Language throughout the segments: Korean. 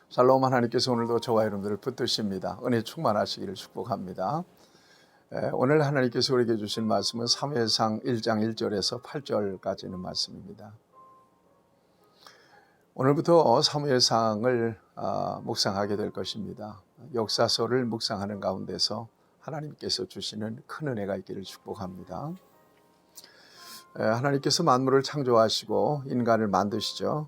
샬롬. 하나님께서 오늘도 저와 여러분들을 붙드십니다. 은혜 충만하시기를 축복합니다. 오늘 하나님께서 우리에게 주신 말씀은 사무엘상 1장 1절에서 8절까지 있는 말씀입니다. 오늘부터 사무엘상을 묵상하게 될 것입니다. 역사서를 묵상하는 가운데서 하나님께서 주시는 큰 은혜가 있기를 축복합니다. 하나님께서 만물을 창조하시고 인간을 만드시죠.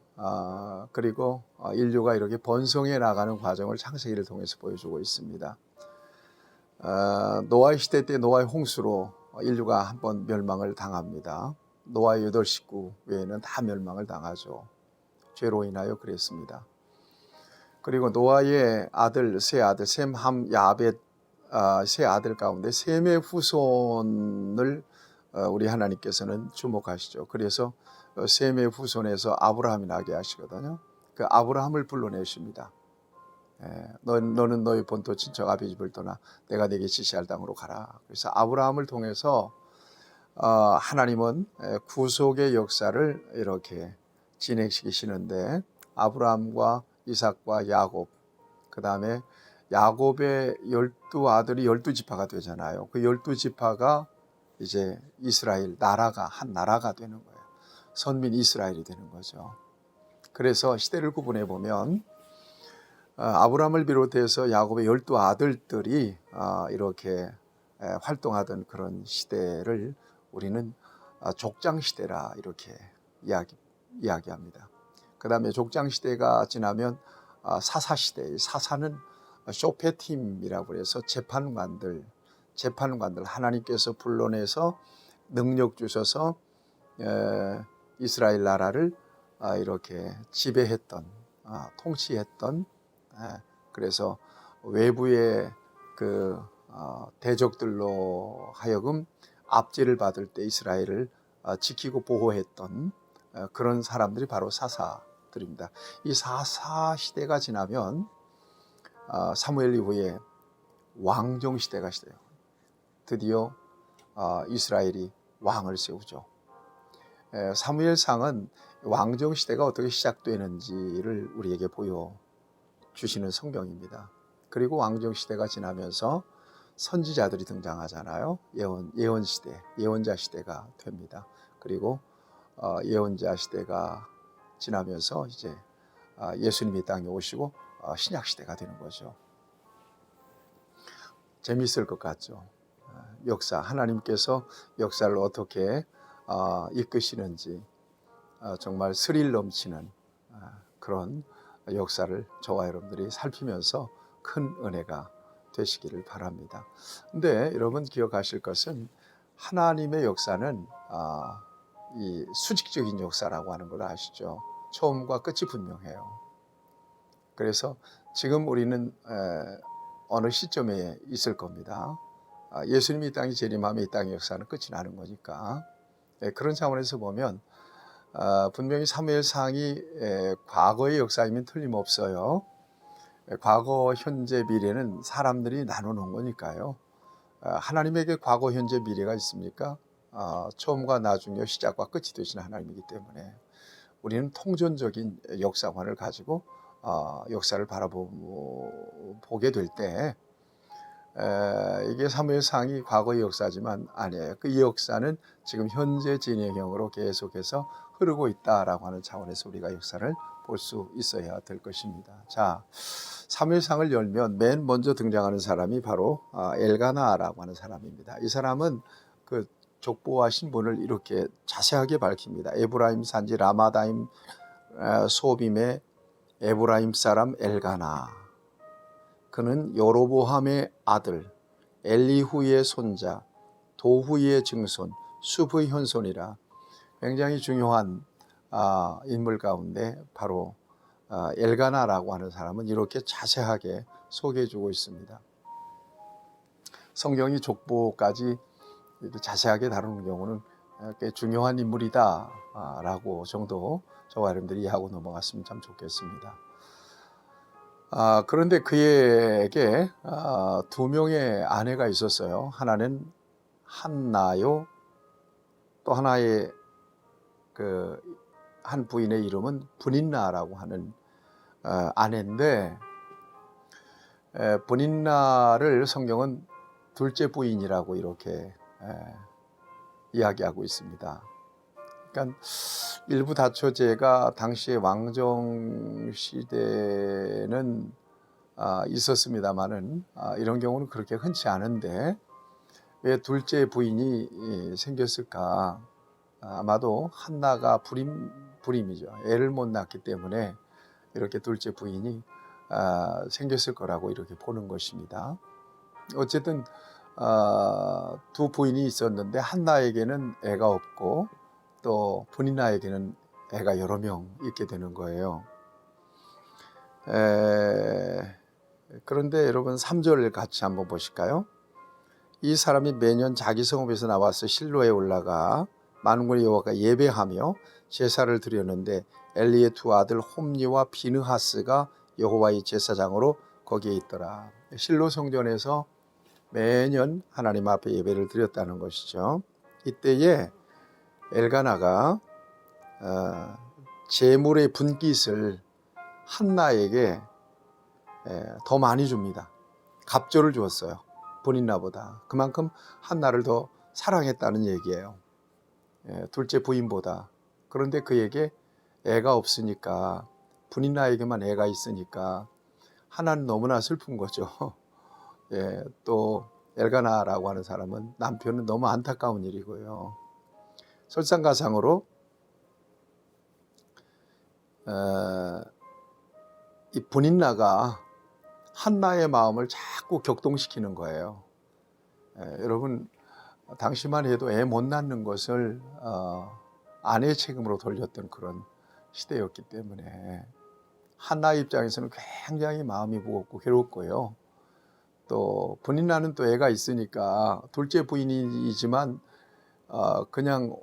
그리고 인류가 이렇게 번성해 나가는 과정을 창세기를 통해서 보여주고 있습니다. 노아의 시대 때 노아의 홍수로 인류가 한번 멸망을 당합니다. 노아의 8 식구 외에는 다 멸망을 당하죠. 죄로 인하여 그랬습니다. 그리고 노아의 아들, 세 아들, 셈, 함, 야벳 세 아들 가운데 셈의 후손을 우리 하나님께서는 주목하시죠. 그래서 셈의 후손에서 아브라함이 나게 하시거든요. 그 아브라함을 불러내십니다. 너는 너의 본토 친척 아비 집을 떠나 내가 네게 지시할 땅으로 가라. 그래서 아브라함을 통해서 하나님은 구속의 역사를 이렇게 진행시키시는데, 아브라함과 이삭과 야곱, 그 다음에 야곱의 12아들이 12지파가 되잖아요. 그 12지파가 이제 이스라엘 나라가 한 나라가 되는 거예요. 선민 이스라엘이 되는 거죠. 그래서 시대를 구분해 보면 아브라함을 비롯해서 야곱의 12아들들이 이렇게 활동하던 그런 시대를 우리는 족장시대라 이렇게 이야기합니다. 그 다음에 족장시대가 지나면 사사시대, 사사는 쇼페팀이라고 해서 재판관들 하나님께서 불러내서 능력 주셔서 이스라엘 나라를 이렇게 지배했던, 통치했던, 그래서 외부의 그 대적들로 하여금 압제를 받을 때 이스라엘을 지키고 보호했던 그런 사람들이 바로 사사들입니다. 이 사사 시대가 지나면 사무엘 이후에 왕정 시대가 시대요. 드디어 이스라엘이 왕을 세우죠. 사무엘상은 왕정 시대가 어떻게 시작되는지를 우리에게 보여주시는 성경입니다. 그리고 왕정 시대가 지나면서 선지자들이 등장하잖아요. 예언 시대, 예언자 시대가 됩니다. 그리고 예언자 시대가 지나면서 이제 예수님이 땅에 오시고 신약 시대가 되는 거죠. 재미있을 것 같죠. 역사, 하나님께서 역사를 어떻게 이끄시는지 정말 스릴 넘치는 그런 역사를 저와 여러분들이 살피면서 큰 은혜가 되시기를 바랍니다. 근데 여러분 기억하실 것은 하나님의 역사는 이 수직적인 역사라고 하는 걸 아시죠? 처음과 끝이 분명해요. 그래서 지금 우리는 어느 시점에 있을 겁니다. 예수님이 이 땅에 재림하면 이 땅의 역사는 끝이 나는 거니까. 그런 차원에서 보면 분명히 사무엘상이 과거의 역사이면 틀림없어요. 과거, 현재, 미래는 사람들이 나눠놓은 거니까요. 하나님에게 과거, 현재, 미래가 있습니까? 처음과 나중에 시작과 끝이 되시는 하나님이기 때문에 우리는 통전적인 역사관을 가지고 역사를 바라보게 될 때 이게 사무엘상이 과거의 역사지만 아니에요. 그 역사는 지금 현재 진행형으로 계속해서 흐르고 있다라고 하는 차원에서 우리가 역사를 볼 수 있어야 될 것입니다. 자, 사무엘상을 열면 맨 먼저 등장하는 사람이 바로 엘가나라고 하는 사람입니다. 이 사람은 그 족보와 신분을 이렇게 자세하게 밝힙니다. 에브라임 산지 라마다임 소빔의 에브라임 사람 엘가나. 그는 여로보함의 아들, 엘리후의 손자, 도후의 증손, 숲의 현손이라. 굉장히 중요한 인물 가운데 바로 엘가나라고 하는 사람은 이렇게 자세하게 소개해주고 있습니다. 성경이 족보까지 이렇게 자세하게 다루는 경우는 꽤 중요한 인물이다라고 정도 저와 여러분들이 이해하고 넘어갔으면 참 좋겠습니다. 그런데 그에게 2명의 아내가 있었어요. 하나는 한나요. 또 하나의 한 부인의 이름은 분인나라고 하는 아내인데 브닌나를 성경은 둘째 부인이라고 이렇게 이야기하고 있습니다. 그러니까 일부 다처제가 당시의 왕정 시대는 있었습니다만은 이런 경우는 그렇게 흔치 않은데 왜 둘째 부인이 생겼을까? 아마도 한나가 불임이죠. 애를 못 낳기 때문에 이렇게 둘째 부인이 생겼을 거라고 이렇게 보는 것입니다. 어쨌든 두 부인이 있었는데 한나에게는 애가 없고 또 브니나에게는 애가 여러 명 있게 되는 거예요. 그런데 여러분 3절 같이 한번 보실까요? 이 사람이 매년 자기 성읍에서 나와서 실로에 올라가 만군의 여호와가 예배하며 제사를 드렸는데 엘리의 두 아들 홈리와 비느하스가 여호와의 제사장으로 거기에 있더라. 실로 성전에서 매년 하나님 앞에 예배를 드렸다는 것이죠. 이때에 엘가나가 제물의 분깃을 한나에게 더 많이 줍니다. 갑절을 주었어요. 브닌나보다. 그만큼 한나를 더 사랑했다는 얘기예요. 둘째 부인보다. 그런데 그에게 애가 없으니까, 브닌나에게만 애가 있으니까 하나는 너무나 슬픈 거죠. 또 엘가나라고 하는 사람은 남편은 너무 안타까운 일이고요. 설상가상으로 이 브닌나가 한나의 마음을 자꾸 격동시키는 거예요. 여러분 당시만 해도 애 못 낳는 것을 아내의 책임으로 돌렸던 그런 시대였기 때문에 한나 입장에서는 굉장히 마음이 무겁고 괴롭고요. 또 브닌나는 또 애가 있으니까 둘째 부인이지만 그냥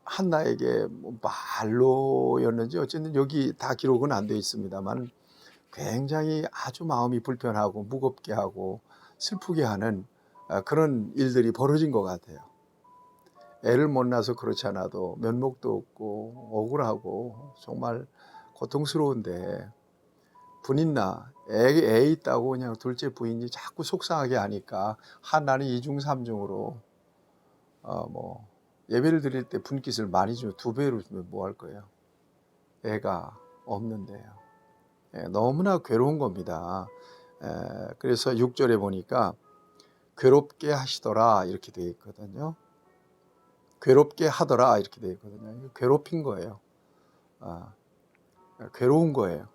한나에게 뭐 말로였는지 어쨌든 여기 다 기록은 안 되어 있습니다만 굉장히 아주 마음이 불편하고 무겁게 하고 슬프게 하는 그런 일들이 벌어진 것 같아요. 애를 못 낳아서 그렇지 않아도 면목도 없고 억울하고 정말 고통스러운데 분인나 애 있다고 그냥 둘째 부인이 자꾸 속상하게 하니까 한나는 이중삼중으로 뭐 예배를 드릴 때 분깃을 많이 주면 2배로 주면 뭐 할 거예요? 애가 없는데요. 너무나 괴로운 겁니다. 그래서 6절에 보니까 괴롭게 하시더라 이렇게 되어 있거든요. 괴롭게 하더라 이렇게 되어 있거든요. 괴롭힌 거예요. 괴로운 거예요.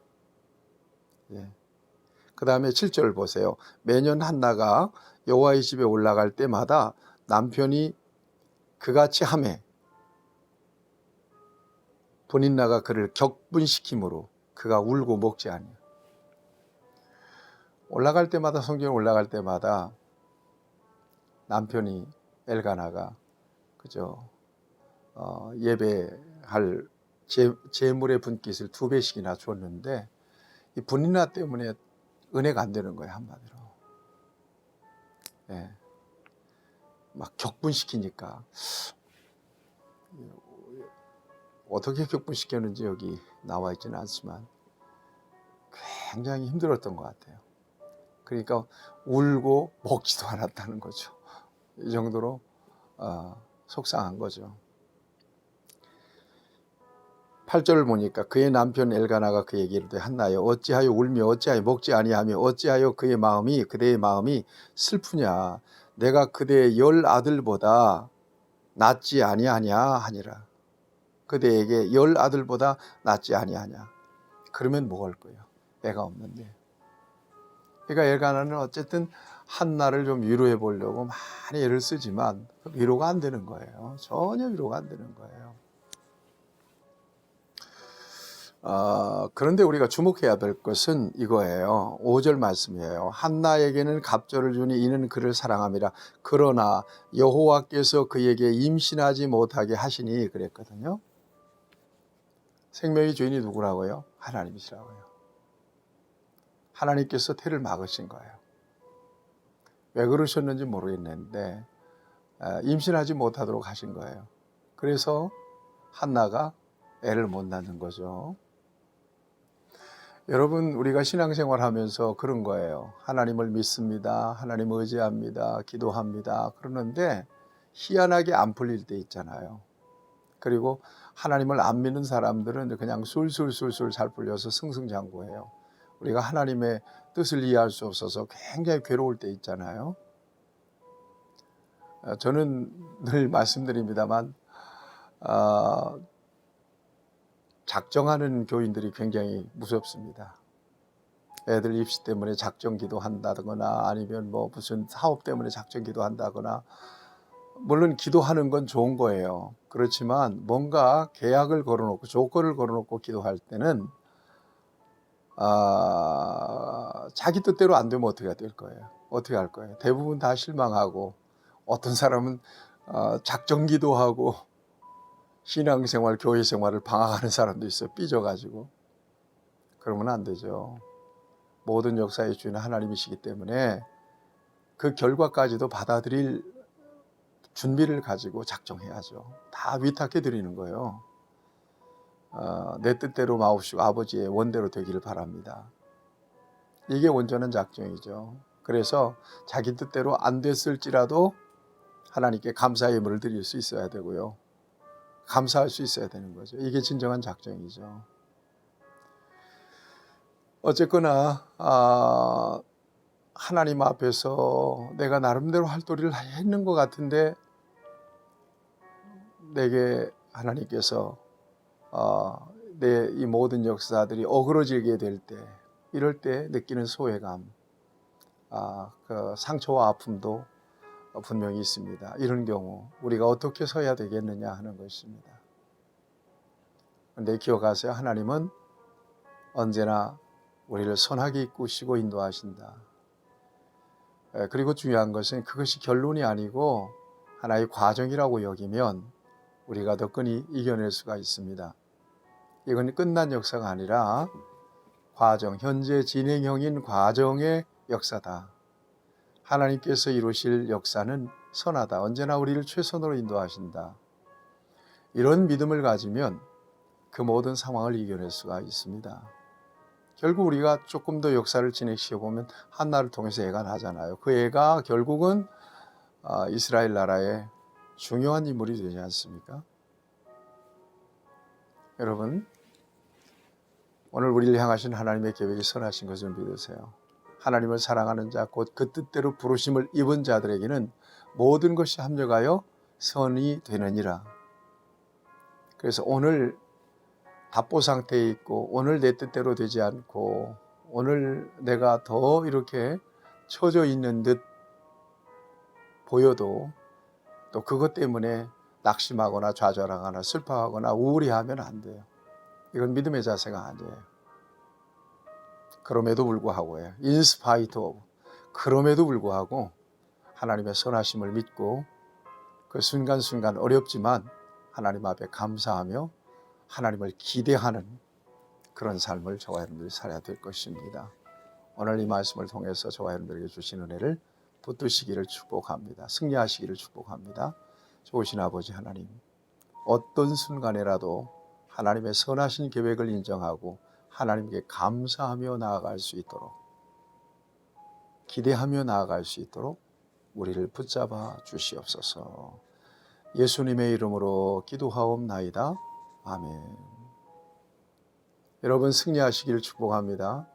그 다음에 7절 보세요. 매년 한나가 여호와의 집에 올라갈 때마다 남편이 그같이 하매 브닌나가 그를 격분시킴으로 그가 울고 먹지 아니하니. 올라갈 때마다 성경에 올라갈 때마다 남편이 엘가나가 그죠 예배할 제물의 분깃을 2배씩이나 줬는데 이 브닌나 때문에 은혜가 안 되는 거예요. 한마디로 막 격분시키니까 어떻게 격분시켰는지 여기 나와 있지는 않지만 굉장히 힘들었던 것 같아요. 그러니까 울고 먹지도 않았다는 거죠. 이 정도로 속상한 거죠. 8절을 보니까 그의 남편 엘가나가 그에게 이르되 한나여 어찌하여 울며 어찌하여 먹지 아니하며 어찌하여 그대의 마음이 슬프냐. 내가 그대의 10 아들보다 낫지 아니하냐 하니라. 그대에게 10 아들보다 낫지 아니하냐. 그러면 뭐 할 거예요? 애가 없는데. 그러니까 엘가나는 어쨌든 한나를 좀 위로해 보려고 많이 애를 쓰지만 위로가 안 되는 거예요. 전혀 위로가 안 되는 거예요. 그런데 우리가 주목해야 될 것은 이거예요. 5절 말씀이에요. 한나에게는 갑절을 주니 이는 그를 사랑함이라. 그러나 여호와께서 그에게 임신하지 못하게 하시니 그랬거든요. 생명의 주인이 누구라고요? 하나님이시라고요. 하나님께서 태를 막으신 거예요. 왜 그러셨는지 모르겠는데 임신하지 못하도록 하신 거예요. 그래서 한나가 애를 못 낳는 거죠. 여러분, 우리가 신앙생활 하면서 그런 거예요. 하나님을 믿습니다. 하나님 의지합니다. 기도합니다. 그러는데 희한하게 안 풀릴 때 있잖아요. 그리고 하나님을 안 믿는 사람들은 그냥 술술술술 잘 풀려서 승승장구해요. 우리가 하나님의 뜻을 이해할 수 없어서 굉장히 괴로울 때 있잖아요. 저는 늘 말씀드립니다만 작정하는 교인들이 굉장히 무섭습니다. 애들 입시 때문에 작정 기도한다거나 아니면 뭐 무슨 사업 때문에 작정 기도한다거나, 물론 기도하는 건 좋은 거예요. 그렇지만 뭔가 계약을 걸어놓고 조건을 걸어놓고 기도할 때는 자기 뜻대로 안 되면 어떻게 될 거예요? 어떻게 할 거예요? 대부분 다 실망하고, 어떤 사람은 작정 기도하고 신앙생활, 교회생활을 방황하는 사람도 있어요. 삐져가지고. 그러면 안 되죠. 모든 역사의 주인은 하나님이시기 때문에 그 결과까지도 받아들일 준비를 가지고 작정해야죠. 다 위탁해 드리는 거예요. 내 뜻대로 마옵시고 아버지의 원대로 되기를 바랍니다. 이게 온전한 작정이죠. 그래서 자기 뜻대로 안 됐을지라도 하나님께 감사의 예물을 드릴 수 있어야 되고요. 감사할 수 있어야 되는 거죠. 이게 진정한 작정이죠. 어쨌거나 하나님 앞에서 내가 나름대로 할 도리를 했는 것 같은데 내게 하나님께서 내 이 모든 역사들이 어그러지게 될 때, 이럴 때 느끼는 소외감, 그 상처와 아픔도 분명히 있습니다. 이런 경우 우리가 어떻게 서야 되겠느냐 하는 것입니다. 그런데 기억하세요. 하나님은 언제나 우리를 선하게 이끄시고 인도하신다. 그리고 중요한 것은 그것이 결론이 아니고 하나의 과정이라고 여기면 우리가 더 끈히 이겨낼 수가 있습니다. 이건 끝난 역사가 아니라 과정, 현재 진행형인 과정의 역사다. 하나님께서 이루실 역사는 선하다. 언제나 우리를 최선으로 인도하신다. 이런 믿음을 가지면 그 모든 상황을 이겨낼 수가 있습니다. 결국 우리가 조금 더 역사를 진행시켜보면 한나를 통해서 애가 나잖아요. 그 애가 결국은 이스라엘 나라의 중요한 인물이 되지 않습니까? 여러분, 오늘 우리를 향하신 하나님의 계획이 선하신 것을 믿으세요. 하나님을 사랑하는 자, 곧 그 뜻대로 부르심을 입은 자들에게는 모든 것이 합력하여 선이 되느니라. 그래서 오늘 답보 상태에 있고, 오늘 내 뜻대로 되지 않고, 오늘 내가 더 이렇게 처져 있는 듯 보여도 또 그것 때문에 낙심하거나 좌절하거나 슬퍼하거나 우울해하면 안 돼요. 이건 믿음의 자세가 아니에요. 그럼에도 불구하고요. In spite of. 그럼에도 불구하고 하나님의 선하심을 믿고 그 순간순간 어렵지만 하나님 앞에 감사하며 하나님을 기대하는 그런 삶을 저와 여러분들이 살아야 될 것입니다. 오늘 이 말씀을 통해서 저와 여러분들에게 주신 은혜를 붙드시기를 축복합니다. 승리하시기를 축복합니다. 좋으신 아버지 하나님, 어떤 순간에라도 하나님의 선하신 계획을 인정하고 하나님께 감사하며 나아갈 수 있도록, 기대하며 나아갈 수 있도록 우리를 붙잡아 주시옵소서. 예수님의 이름으로 기도하옵나이다. 아멘. 여러분 승리하시기를 축복합니다.